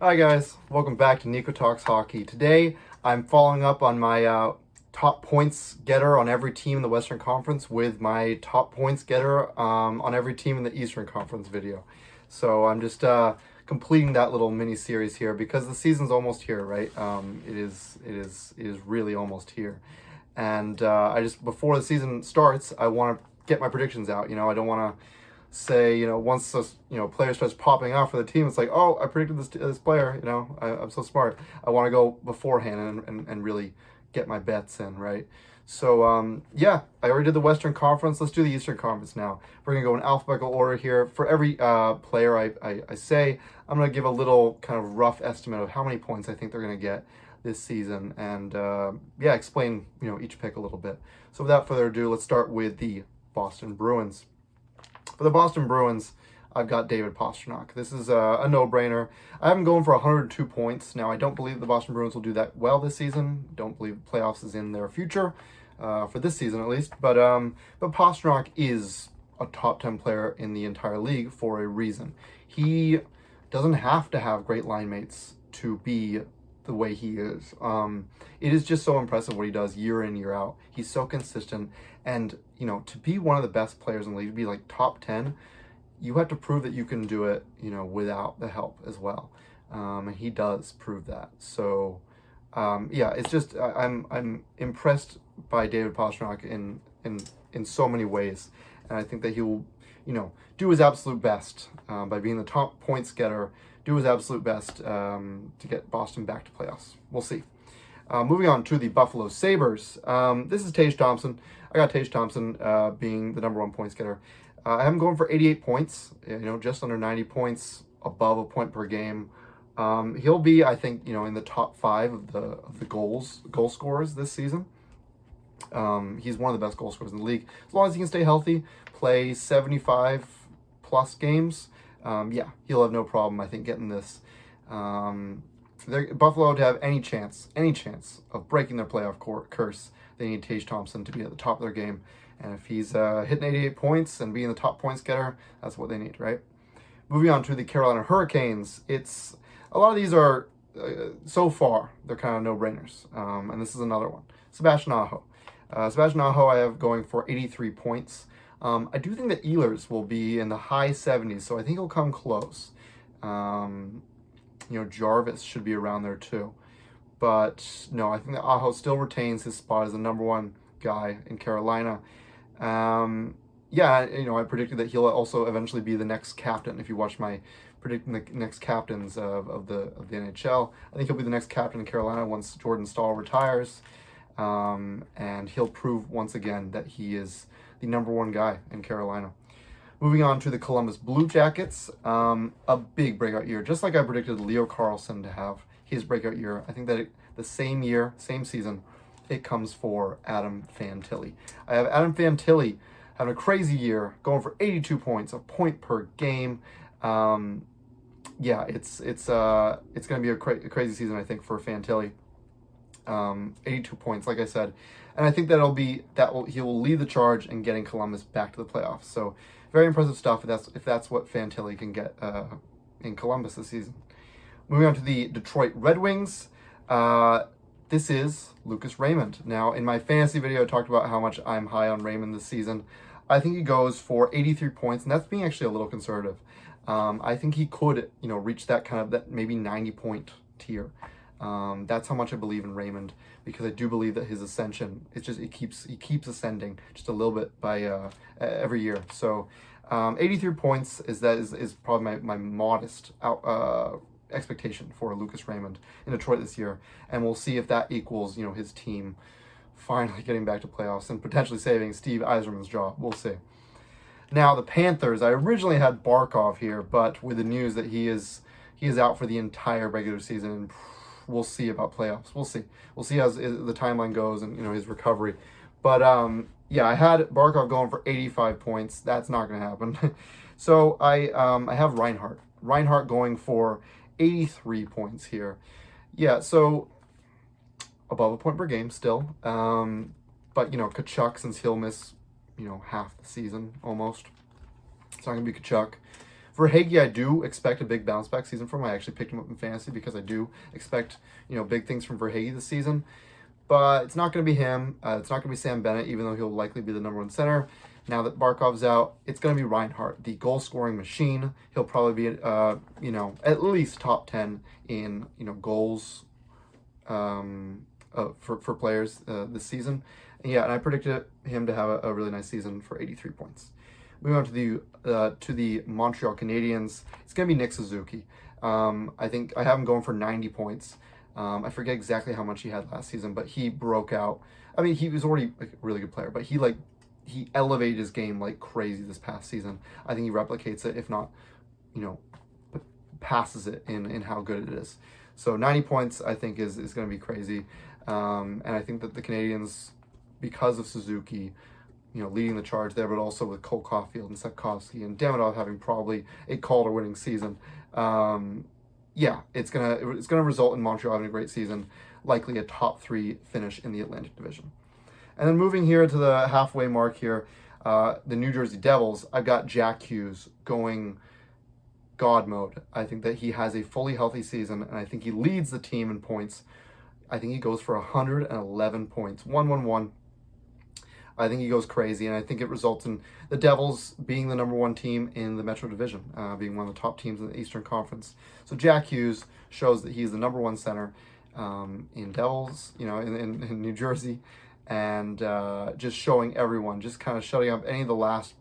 Hi guys, welcome back to Nico Talks Hockey. Today I'm following up on my top points getter on every team in the Western Conference with my top points getter on every team in the Eastern Conference video. So I'm just completing that little mini series here because the season's almost here, right? It is really almost here, and I just before the season starts, I want to get my predictions out. I don't want to say, once this, player starts popping off for the team, it's like, oh, I predicted this player, I'm so smart. I want to go beforehand and really get my bets in, right? So, yeah, I already did the Western Conference. Let's do the Eastern Conference now. We're going to go in alphabetical order here. For every player I say, I'm going to give a little kind of rough estimate of how many points I think they're going to get this season and, yeah, explain, each pick a little bit. So without further ado, let's start with the Boston Bruins. For the Boston Bruins, I've got David Pastrnak. This is a no-brainer. I have him going for 102 points. Now, I don't believe the Boston Bruins will do that well this season. Don't believe playoffs is in their future, for this season at least. But Pastrnak is a top 10 player in the entire league for a reason. He doesn't have to have great line mates to be the way he is. It is just so impressive what he does year in, year out. He's so consistent. And, to be one of the best players in the league, to be like top 10, you have to prove that you can do it, without the help as well. And he does prove that. So, yeah, it's just, I'm impressed by David Pastrnak in so many ways. And I think that he will, do his absolute best by being the top points getter, do his absolute best to get Boston back to playoffs. We'll see. Moving on to the Buffalo Sabres. This is Tage Thompson. I got Tage Thompson being the number one points getter. I have him going for 88 points, just under 90 points, above a point per game. He'll be, I think, in the top 5 of the goal scorers this season. He's one of the best goal scorers in the league. As long as he can stay healthy, play 75 plus games, yeah, he'll have no problem, I think, getting this. Buffalo to have any chance of breaking their playoff curse, they need Tage Thompson to be at the top of their game. And if he's hitting 88 points and being the top points getter, that's what they need, right? Moving on to the Carolina Hurricanes, a lot of these are, so far, they're kind of no-brainers. And this is another one. Sebastian Aho. Sebastian Aho I have going for 83 points. I do think that Ehlers will be in the high 70s, so I think he'll come close. Jarvis should be around there too. But no, I think that Aho still retains his spot as the number one guy in Carolina. Yeah, I predicted that he'll also eventually be the next captain. If you watch my predicting the next captains of the NHL, I think he'll be the next captain in Carolina once Jordan Staal retires. And he'll prove once again that he is the number one guy in Carolina. Moving on to the Columbus Blue Jackets, a big breakout year, just like I predicted Leo Carlsson to have his breakout year. I think that the same year, same season, it comes for Adam Fantilli. I have Adam Fantilli having a crazy year, going for 82 points, a point per game. Yeah, it's going to be a crazy season, I think, for Fantilli. 82 points, like I said, and I think he will lead the charge in getting Columbus back to the playoffs. So very impressive stuff if that's what Fantilli can get in Columbus this season. Moving on to the Detroit Red Wings, this is Lucas Raymond. Now, in my fantasy video, I talked about how much I'm high on Raymond this season. I think he goes for 83 points, and that's being actually a little conservative. I think he could, reach that maybe 90-point tier. That's how much I believe in Raymond, because I do believe that his ascension, he keeps ascending just a little bit by every year. So 83 points is probably my modest expectation for Lucas Raymond in Detroit this year, and we'll see if that equals his team finally getting back to playoffs and potentially saving Steve Yzerman's job. We'll see. Now the Panthers, I originally had Barkov here, but with the news that he is out for the entire regular season, and we'll see about playoffs. We'll see how the timeline goes and his recovery. But yeah, I had Barkov going for 85 points. That's not going to happen. So I have Reinhart going for 83 points here. Yeah, so above a point per game still. But Tkachuk, since he'll miss half the season almost, it's not going to be Tkachuk. Verhaeghe, I do expect a big bounce back season from him. I actually picked him up in fantasy because I do expect, big things from Verhaeghe this season. But it's not going to be him. It's not going to be Sam Bennett, even though he'll likely be the number one center. Now that Barkov's out, it's going to be Reinhart, the goal-scoring machine. He'll probably be, at least top 10 in, goals for players this season. And I predicted him to have a really nice season for 83 points. Moving on to the Montreal Canadiens, it's going to be Nick Suzuki. I think I have him going for 90 points. I forget exactly how much he had last season, but he broke out. I mean, he was already a really good player, but he elevated his game like crazy this past season. I think he replicates it, if not, passes it in how good it is. So 90 points, I think, is going to be crazy. And I think that the Canadiens, because of Suzuki, leading the charge there, but also with Cole Caulfield and Slavkovsky and Demidov having probably a Calder-winning season, it's gonna result in Montreal having a great season, likely a top 3 finish in the Atlantic Division. And then moving here to the halfway mark here, the New Jersey Devils, I've got Jack Hughes going God mode. I think that he has a fully healthy season, and I think he leads the team in points. I think he goes for 111 points, 111. I think he goes crazy, and I think it results in the Devils being the number 1 team in the Metro Division, being one of the top teams in the Eastern Conference. So Jack Hughes shows that he's the number 1 center in Devils, in New Jersey, and just showing everyone, just kind of shutting up any of the last,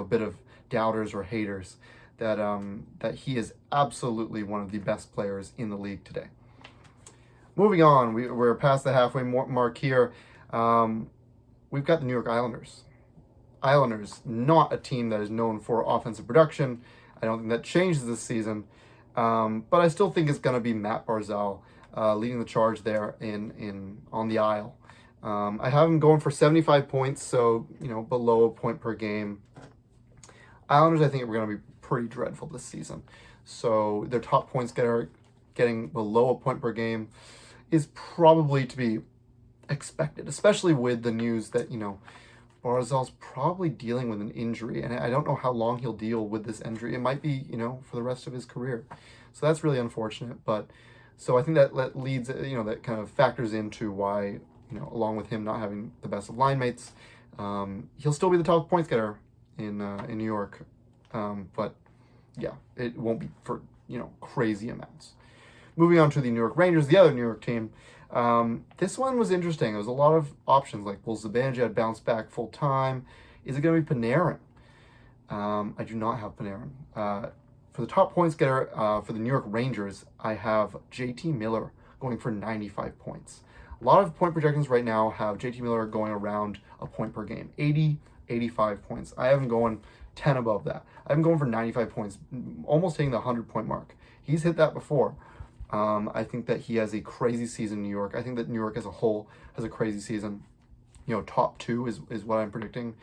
bit of doubters or haters that he is absolutely one of the best players in the league today. Moving on, we're past the halfway mark here. We've got the New York Islanders. Islanders, not a team that is known for offensive production. I don't think that changes this season. But I still think it's going to be Matt Barzal leading the charge there on the Isle. I have him going for 75 points, so, below a point per game. Islanders, I think, are going to be pretty dreadful this season. So their top points getter getting below a point per game is probably to be expected, especially with the news that, Barzal's probably dealing with an injury, and I don't know how long he'll deal with this injury. It might be, for the rest of his career. So that's really unfortunate. But so I think that leads, that kind of factors into why, along with him not having the best of line mates, he'll still be the top points getter in New York. But yeah, it won't be for, crazy amounts. Moving on to the New York Rangers, the other New York team. This one was interesting. There was a lot of options, like will Zibanejad bounce back full time? Is it going to be Panarin? I do not have Panarin. For the top points getter for the New York Rangers, I have JT Miller going for 95 points. A lot of point projections right now have JT Miller going around a point per game, 80, 85 points. I have him going 10 above that. I have him going for 95 points, almost hitting the 100-point mark. He's hit that before. I think that he has a crazy season in New York. I think that New York as a whole has a crazy season. Top 2 is what I'm predicting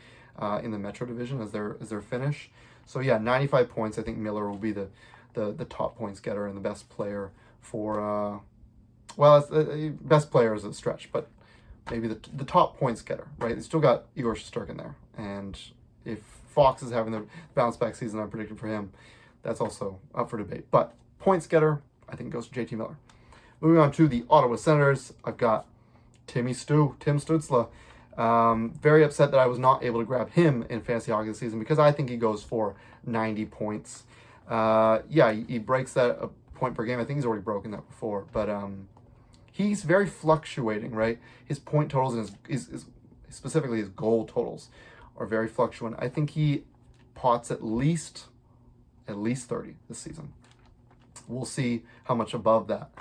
in the Metro Division as their finish. So yeah, 95 points. I think Miller will be the top points getter and the best player for best player is a stretch, but maybe the top points getter, right? They still got Igor Shesterkin there, and if Fox is having the bounce back season I'm predicting for him, that's also up for debate. But points getter, I think, goes to JT Miller. Moving on to the Ottawa Senators, I've got Tim Stützle. Very upset that I was not able to grab him in fantasy hockey this season because I think he goes for 90 points. He breaks that a point per game. I think he's already broken that before, but he's very fluctuating, right? His point totals and his specifically his goal totals are very fluctuant. I think he pots at least 30 this season. We'll see how much above that.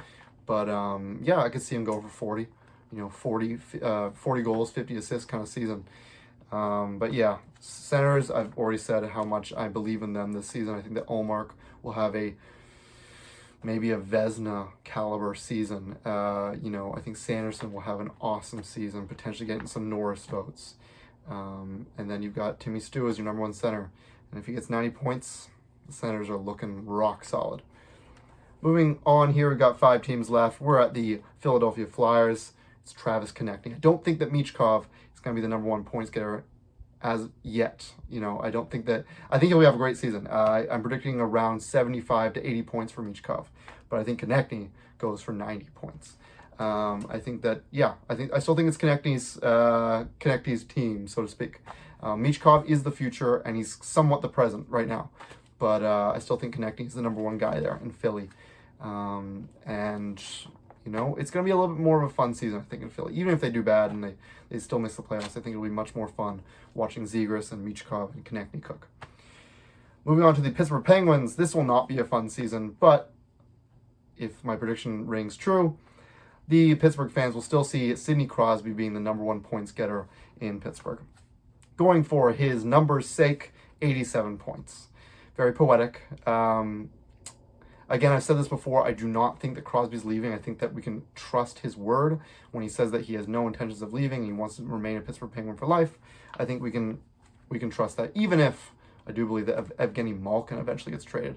But I could see him go for 40. 40 goals, 50 assists kind of season. But yeah, Senators, I've already said how much I believe in them this season. I think that Ullmark will have maybe a Vezina caliber season. I think Sanderson will have an awesome season, potentially getting some Norris votes. And then you've got Timmy Stu as your number 1 center. And if he gets 90 points, the Senators are looking rock solid. Moving on here, we've got 5 teams left. We're at the Philadelphia Flyers. It's Travis connecting. I don't think that Michkov is going to be the number 1 points getter as yet. I don't think that. I think he'll have a great season. I'm predicting around 75 to 80 points for Michkov, but I think Konechny goes for 90 points. I think that, I still think it's Konechny's team, so to speak. Michkov is the future, and he's somewhat the present right now. But I still think Konechny is the number one guy there in Philly. And, it's going to be a little bit more of a fun season, I think, in Philly. Even if they do bad and they still miss the playoffs, I think it'll be much more fun watching Zegras and Michkov and Konechny cook. Moving on to the Pittsburgh Penguins, this will not be a fun season, but if my prediction rings true, the Pittsburgh fans will still see Sidney Crosby being the number one points getter in Pittsburgh. Going for his numbers' sake, 87 points. Very poetic. Again, I've said this before, I do not think that Crosby's leaving. I think that we can trust his word when he says that he has no intentions of leaving. He wants to remain a Pittsburgh Penguin for life. I think we can trust that, even if I do believe that Evgeny Malkin eventually gets traded.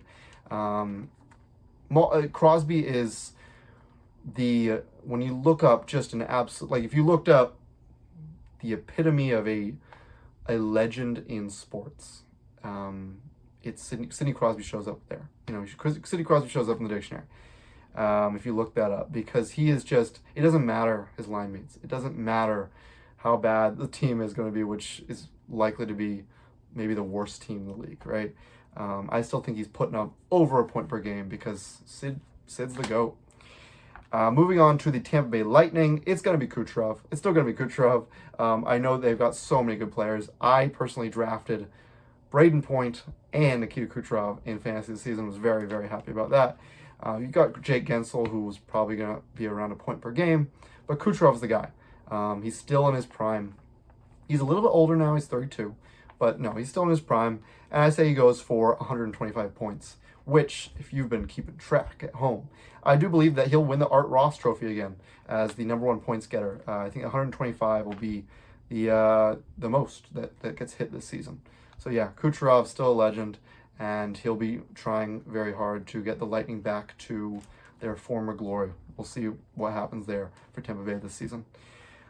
Crosby is when you look up just an absolute, like if you looked up the epitome of a legend in sports, it's Sidney Crosby shows up there. Sidney Crosby shows up in the dictionary. If you look that up, because he is just, it doesn't matter his line mates. It doesn't matter how bad the team is going to be, which is likely to be maybe the worst team in the league, right? I still think he's putting up over a point per game because Sid's the GOAT. Moving on to the Tampa Bay Lightning, it's going to be Kucherov. It's still going to be Kucherov. I know they've got so many good players. I personally drafted Braden Point and Nikita Kucherov in fantasy this season. Was very, very happy about that. You got Jake Gensel, who was probably going to be around a point per game, but Kucherov's the guy. He's still in his prime. He's a little bit older now. He's 32, but no, he's still in his prime. And I say he goes for 125 points, which, if you've been keeping track at home, I do believe that he'll win the Art Ross Trophy again as the number one points getter. I think 125 will be the most that gets hit this season. So yeah, Kucherov's still a legend, and he'll be trying very hard to get the Lightning back to their former glory. We'll see what happens there for Tampa Bay this season.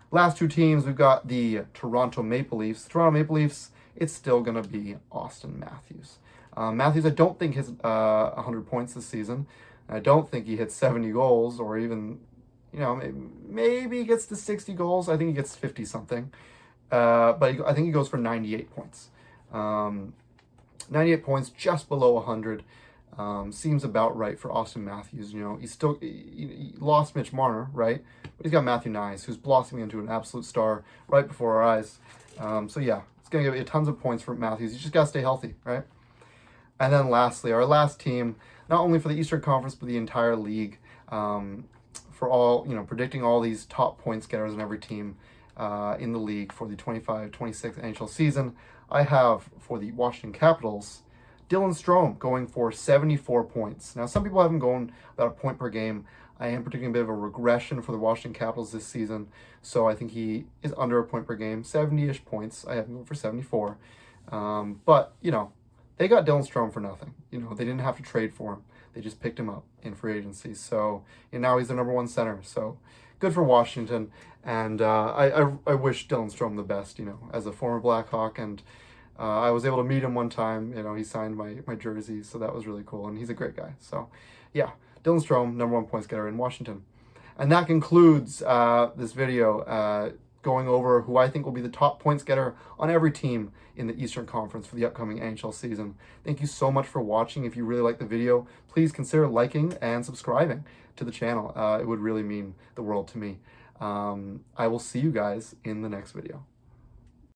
Last two teams, we've got the Toronto Maple Leafs. Toronto Maple Leafs, it's still going to be Auston Matthews. Matthews, I don't think hits 100 points this season. I don't think he hits 70 goals or even, maybe he gets to 60 goals. I think he gets 50-something. But I think he goes for 98 points. 98 points, just below 100. Seems about right for Auston Matthews. He lost Mitch Marner, right? But he's got Matthew Knies, who's blossoming into an absolute star right before our eyes. So yeah, it's going to give you tons of points for Matthews. You just got to stay healthy, right? And then lastly, our last team, not only for the Eastern Conference, but the entire league, for all, predicting all these top points getters in every team in the league for the 25-26 NHL season, I have for the Washington Capitals, Dylan Strome going for 74 points. Now, some people have him going about a point per game. I am predicting a bit of a regression for the Washington Capitals this season, so I think he is under a point per game, 70-ish points. I have him going for 74. But, they got Dylan Strome for nothing. They didn't have to trade for him. They just picked him up in free agency. So, and now he's the number one center. So, good for Washington. And I wish Dylan Strome the best, as a former Blackhawk. And I was able to meet him one time. He signed my jersey. So that was really cool. And he's a great guy. So, yeah, Dylan Strome, number one points getter in Washington. And that concludes this video going over who I think will be the top points getter on every team in the Eastern Conference for the upcoming NHL season. Thank you so much for watching. If you really like the video, please consider liking and subscribing to the channel. It would really mean the world to me. I will see you guys in the next video.